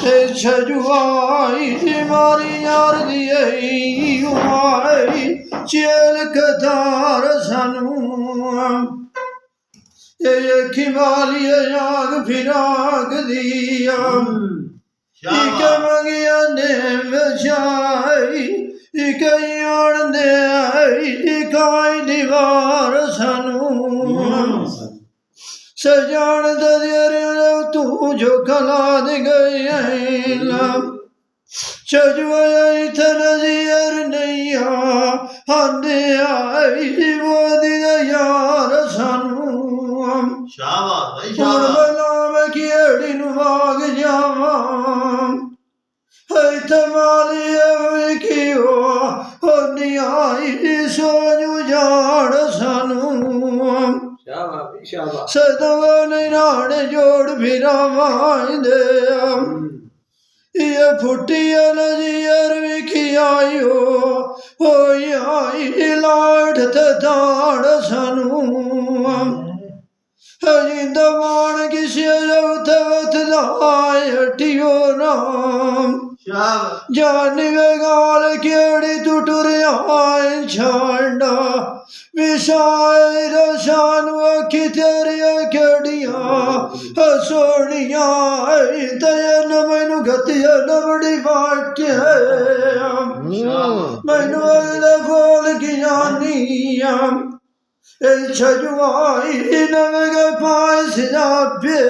छजुआई मारी यार दिए उमाई चेल कतार सानू खिमालिया याग फिराक दिया इक मंगिया ने बचाई इक यान दे आई इकाई दीवार सानू सजान दरिया तू जो खलाद गई छजुआई नज़ीर नैया आंदे आई वो दिन यार सानू हुण मैं केड़ी नूं मांग जावां माली की होनी आई सोनू जान सानू सदवा निराण जोड़ फिरावां दे ये फुटिया नज़ीर विखी आयो होई आई लाठ ते दाड़ सानू जिंदा मान किसे वत लाए हटियो राम जान गाल केड़ी तू टुरिया छाड़ा विशाए रसान अखी तेरिया केड़िया सोनिया तयन मैनू गतिया नबड़ी बाटे मैनू अगले खोल की जानिया छजुआई नवगे पास जापे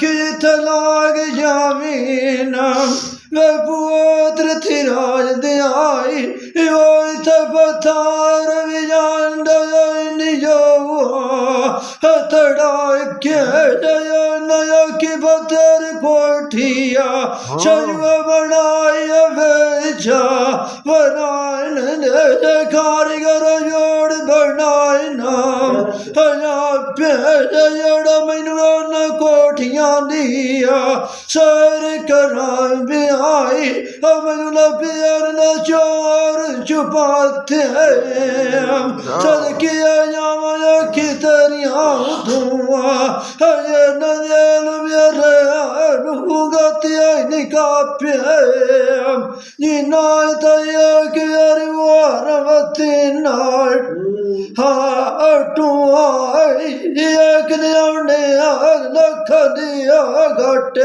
की तलाक जामीन वे पुत्र थिराज दियाई पथार विजान निजो तड़ा के नया की बतर कोठिया छजुआ बनाई बेचा बनाइन कारीगर जोड़ बनाए नाम जड़ा मैनू न कोठियां दिया सर करा बिहाई मैनू लभ्या न चोर छुपाते सदकिया जावा अखी तेरिया धुआं नजेल मेरे गतिया निकापे जिना तया कर वारवती नाट एक लख दिया घट